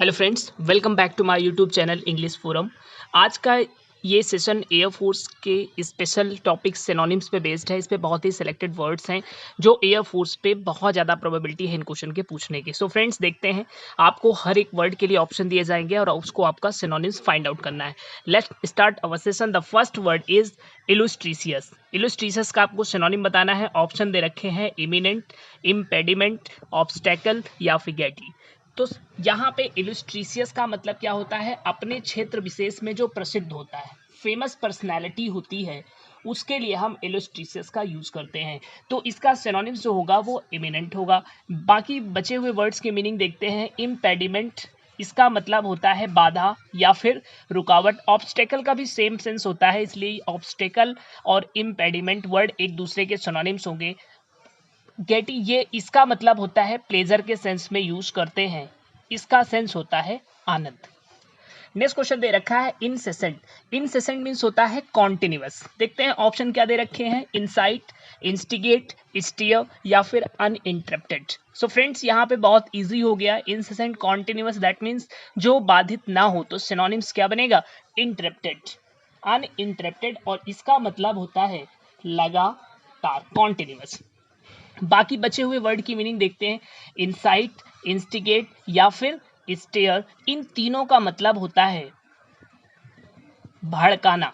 Hello friends, welcome back to my YouTube channel English Forum. आज का ये session air force के स्पेशल टॉपिक सिनोनिम्स पे बेस्ड है। इस पे बहुत ही सिलेक्टेड वर्ड्स हैं जो एयरफोर्स पे बहुत ज़्यादा प्रोबेबिलिटी है इन क्वेश्चन के पूछने की। सो फ्रेंड्स, देखते हैं। आपको हर एक वर्ड के लिए ऑप्शन दिए जाएंगे और उसको आपका सिनोनिम्स फाइंड आउट करना है। Let's start our session. The first word is illustrious. Illustrious का आपको सिनोनिम बताना है। ऑप्शन दे रखे हैं इमिनेंट, इम्पेडिमेंट, ऑब्स्टेकल या फिगेटी। तो यहाँ पे इलुस्ट्रीशियस का मतलब क्या होता है? अपने क्षेत्र विशेष में जो प्रसिद्ध होता है, फेमस पर्सनैलिटी होती है, उसके लिए हम इलुस्ट्रीशियस का यूज करते हैं। तो इसका सिनोनिम्स जो होगा वो इमिनेंट होगा। बाकी बचे हुए वर्ड्स के मीनिंग देखते हैं। इम्पेडिमेंट, इसका मतलब होता है बाधा या फिर रुकावट। ऑब्स्टेकल का भी सेम सेंस होता है, इसलिए ऑब्स्टेकल और इम्पेडिमेंट वर्ड एक दूसरे के सिनोनिम्स होंगे। गेटी, ये इसका मतलब होता है प्लेजर के सेंस में यूज करते हैं। इसका सेंस होता है आनंद। नेक्स्ट क्वेश्चन दे रखा है इनसेसेंट। इनसेसेंट मीन्स होता है कॉन्टिन्यूअस। देखते हैं ऑप्शन क्या दे रखे हैं। इंसाइट, इंस्टिगेट, स्टीयर या फिर अनइंटरप्टेड। सो फ्रेंड्स, यहाँ पे बहुत इजी हो गया। इनसेसेंट कॉन्टिन्यूअस, दैट मीन्स जो बाधित ना हो। तो सिनोनिम्स क्या बनेगा? इंटरप्टेड, अनइंटरप्टेड, और इसका मतलब होता है लगातार, कॉन्टिन्यूअस। बाकी बचे हुए वर्ड की मीनिंग देखते हैं। इंसाइट, इंस्टिगेट या फिर स्टेयर, इन तीनों का मतलब होता है भड़काना।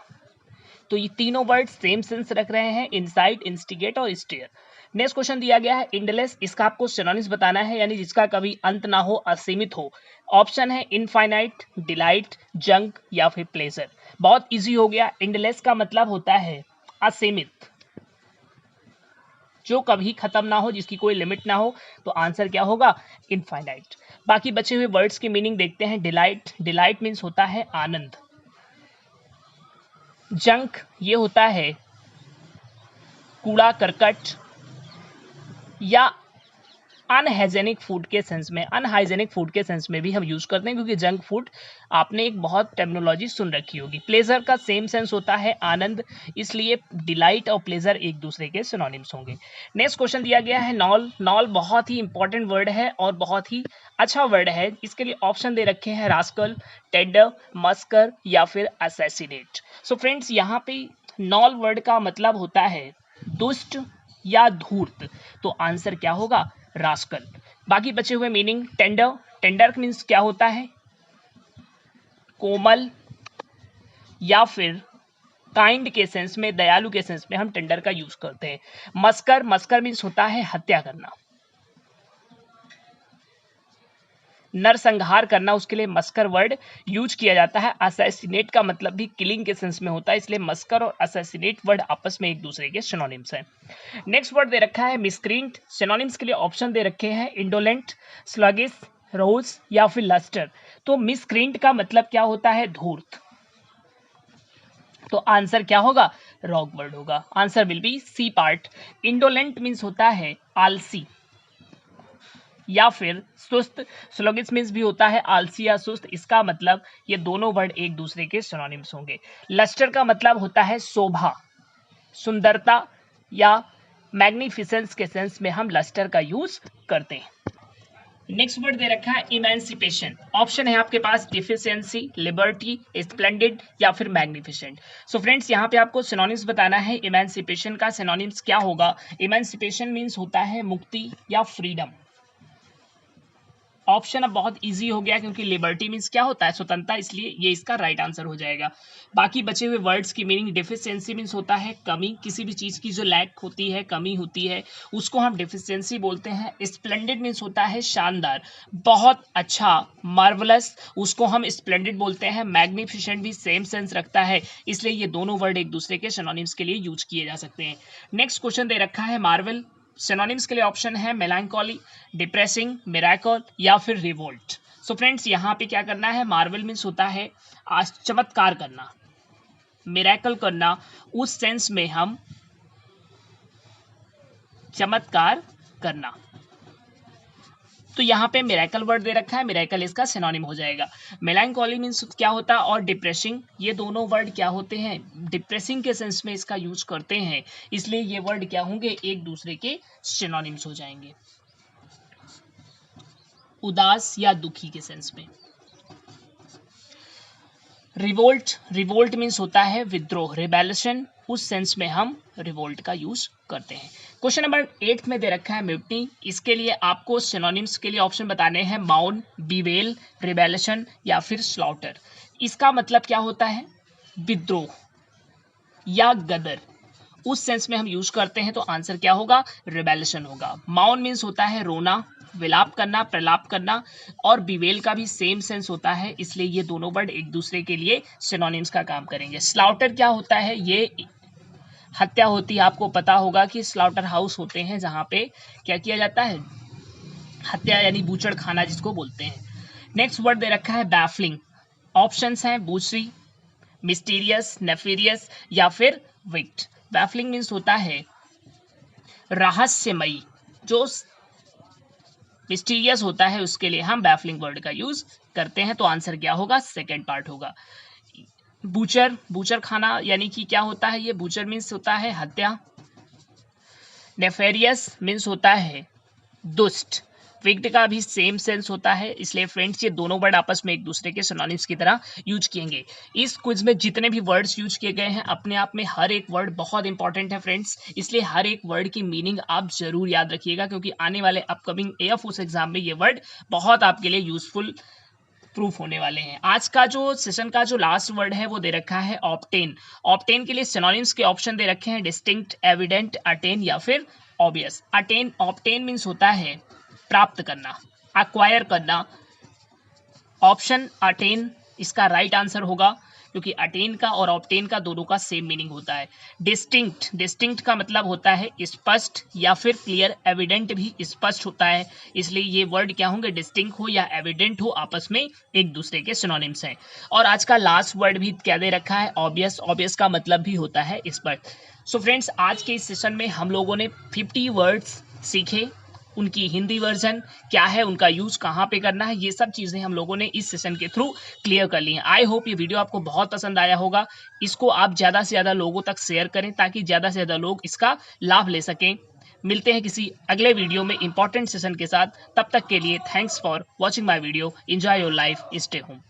तो ये तीनों वर्ड सेम सेंस रख रहे हैं, इंसाइट, इंस्टिगेट और स्टेयर। नेक्स्ट क्वेश्चन दिया गया है इंडलेस। इसका आपको सिनोनिम्स बताना है, यानी जिसका कभी अंत ना हो, असीमित हो। ऑप्शन है इनफाइनाइट, डिलाइट, जंक या फिर प्लेजर। बहुत इजी हो गया। इंडलेस का मतलब होता है असीमित, जो कभी खत्म ना हो, जिसकी कोई लिमिट ना हो। तो आंसर क्या होगा? इनफाइनाइट। बाकी बचे हुए वर्ड्स की मीनिंग देखते हैं। डिलाइट, डिलाइट मीन्स होता है आनंद। जंक, ये होता है कूड़ा करकट या अनहाइजेनिक फूड के सेंस में। अनहाइजेनिक फूड के सेंस में भी हम यूज करते हैं, क्योंकि जंक फूड आपने एक बहुत टर्मिनोलॉजी सुन रखी होगी। प्लेजर का सेम सेंस होता है आनंद, इसलिए डिलाइट और प्लेजर एक दूसरे के सिनोनिम्स होंगे। नेक्स्ट क्वेश्चन दिया गया है नॉल। नॉल बहुत ही इंपॉर्टेंट वर्ड है और बहुत ही अच्छा वर्ड है। इसके लिए ऑप्शन दे रखे हैं रास्कल, टेंडर, मस्कर या फिर असैसिनेट। सो फ्रेंड्स, यहाँ पे नॉल वर्ड का मतलब होता है दुष्ट या धूर्त। तो आंसर क्या होगा? रास्कल। बाकी बचे हुए मीनिंग। टेंडर, टेंडर मीन्स क्या होता है? कोमल या फिर काइंड के सेंस में, दयालु के सेंस में हम टेंडर का यूज करते हैं। मस्कर, मस्कर मीन्स होता है हत्या करना, नरसंहार करना, उसके लिए मस्कर वर्ड यूज किया जाता है। असैसिनेट का मतलब भी किलिंग के सेंस में होता है, इसलिए मस्कर और असैसिनेट वर्ड आपस में एक दूसरे के सिनोनिम्स हैं। नेक्स्ट वर्ड दे रखा है मिसक्रींट। सिनोनिम्स के लिए ऑप्शन दे रखे हैं इंडोलेंट, स्लगिश, रोज या फिर लस्टर। तो मिसक्रींट का मतलब क्या होता है? धूर्त। तो आंसर क्या होगा? रॉन्ग वर्ड होगा। Answer will be C part. Indolent means होता है आलसी या फिर सुस्त। स्लोगिस मीन्स भी होता है आलसी या सुस्त। इसका मतलब ये दोनों वर्ड एक दूसरे के सिनोनिम्स होंगे। लस्टर का मतलब होता है शोभा, सुंदरता या मैग्निफिसेंस के सेंस में हम लस्टर का यूज करते हैं। नेक्स्ट वर्ड दे रखा है इमेंसिपेशन। ऑप्शन है आपके पास डिफिशियंसी, लिबर्टी, स्प्लेंडिड या फिर मैग्निफिसेंट। सो फ्रेंड्स, यहाँ पे आपको सिनोनिम्स बताना है। इमेंसिपेशन का सिनोनिम्स क्या होगा? इमेंसिपेशन मीन्स होता है मुक्ति या फ्रीडम। ऑप्शन अब बहुत इजी हो गया, क्योंकि लिबर्टी मीन्स क्या होता है? स्वतंत्रता, इसलिए ये इसका राइट आंसर हो जाएगा। बाकी बचे हुए वर्ड्स की मीनिंग। डिफिशियंसी मीन्स होता है कमी, किसी भी चीज की जो लैक होती है, कमी होती है, उसको हम डिफिशियंसी बोलते हैं। स्प्लेंडेड मीन्स होता है शानदार, बहुत अच्छा, मार्वलस, उसको हम स्प्लेंडेड बोलते हैं। मैग्निफिसेंट भी सेम सेंस रखता है, इसलिए ये दोनों वर्ड एक दूसरे के सिनोनिम्स के लिए यूज किए जा सकते हैं। नेक्स्ट क्वेश्चन दे रखा है मार्वल। सिनोनिम्स के लिए ऑप्शन है मेलांकोली, डिप्रेसिंग, मिराकल या फिर रिवोल्ट। सो फ्रेंड्स, यहाँ पे क्या करना है? मार्वल मीन्स होता है चमत्कार करना, मिराकल करना, उस सेंस में हम चमत्कार करना। तो यहाँ पे मिराकल वर्ड दे रखा है, मिराकल इसका सिनोनिम हो जाएगा। मेलांकोली मीन्स क्या होता है, और डिप्रेसिंग, ये दोनों वर्ड क्या होते हैं? डिप्रेसिंग के सेंस में इसका यूज करते हैं, इसलिए ये वर्ड क्या होंगे? एक दूसरे के सिनोनिम्स हो जाएंगे। उदास या दुखी के सेंस में। रिवोल्ट, रिवोल्ट मीन्स होता है विद्रोह, रिबेलिशन, उस सेंस में हम रिवोल्ट का यूज करते हैं। क्वेश्चन नंबर 8 में दे रखा है म्यूटनी। इसके लिए आपको सिनोनिम्स के लिए ऑप्शन बताने हैं, माउन, बीवेल, रिबेलिशन या फिर स्लॉटर। इसका मतलब क्या होता है? विद्रोह या गदर, उस सेंस में हम यूज करते हैं तो आंसर क्या होगा? रिबेलिशन होगा। माउन मीन्स होता है रोना, विलाप करना, प्रलाप करना, और बीवेल का भी सेम सेंस होता है, इसलिए ये दोनों वर्ड एक दूसरे के लिए सिनोनिम्स का काम करेंगे। स्लाउटर क्या होता है? ये हत्या होती है। आपको पता होगा कि स्लाउटर हाउस होते हैं जहां पे क्या किया जाता है? हत्या, यानी बूचड़ खाना जिसको बोलते हैं। नेक्स्ट वर्ड दे रखा है बैफलिंग। ऑप्शंस हैं बूचरी, मिस्टीरियस, नेफेरियस या फिर विक्ट। बैफलिंग मीन्स होता है रहस्यमयी, जो मिस्टीरियस होता है उसके लिए हम बैफलिंग वर्ड का यूज करते हैं, तो आंसर क्या होगा? सेकेंड पार्ट होगा। बूचर, बूचर खाना यानी कि क्या होता है? ये बूचर मीन्स होता है हत्या। नेफेरियस मीन्स होता है दुष्ट। विक्ड का भी सेम सेंस होता है, इसलिए फ्रेंड्स ये दोनों वर्ड आपस में एक दूसरे के सिनोनिम्स की तरह यूज किएंगे। इस क्विज में जितने भी वर्ड्स यूज किए गए हैं, अपने आप में हर एक वर्ड बहुत इंपॉर्टेंट है फ्रेंड्स, इसलिए हर एक वर्ड की मीनिंग आप जरूर याद रखिएगा, क्योंकि आने वाले अपकमिंग एयरफोर्स एग्जाम में ये वर्ड बहुत आपके लिए यूजफुल प्रूफ होने वाले हैं। आज का जो सेशन का जो लास्ट वर्ड है वो दे रखा है ऑब्टेन। ऑब्टेन के लिए सिनोनिम्स के ऑप्शन दे रखे हैं, डिस्टिंक्ट, एविडेंट, अटेन या फिर ऑब्वियस। अटेन, ऑब्टेन मीन्स होता है प्राप्त करना, अक्वायर करना। ऑप्शन अटेन इसका राइट आंसर होगा, क्योंकि अटेन का और ऑब्टेन का दोनों का सेम मीनिंग होता है। डिस्टिंक्ट, डिस्टिंक्ट का मतलब होता है स्पष्ट या फिर क्लियर। एविडेंट भी स्पष्ट होता है, इसलिए ये वर्ड क्या होंगे? डिस्टिंक्ट हो या एविडेंट हो, आपस में एक दूसरे के सिनोनिम्स हैं। और आज का लास्ट वर्ड भी क्या दे रखा है? ऑब्वियस। ऑब्वियस का मतलब भी होता है स्पष्ट। सो फ्रेंड्स, आज के इस सेशन में हम लोगों ने 50 वर्ड्स सीखे, उनकी हिंदी वर्जन क्या है, उनका यूज कहाँ पे करना है, ये सब चीजें हम लोगों ने इस सेशन के थ्रू क्लियर कर ली हैं। आई होप ये वीडियो आपको बहुत पसंद आया होगा। इसको आप ज्यादा से ज्यादा लोगों तक शेयर करें, ताकि ज्यादा से ज्यादा लोग इसका लाभ ले सकें। मिलते हैं किसी अगले वीडियो में इंपॉर्टेंट सेशन के साथ। तब तक के लिए thanks for watching my video. Enjoy your life, stay home.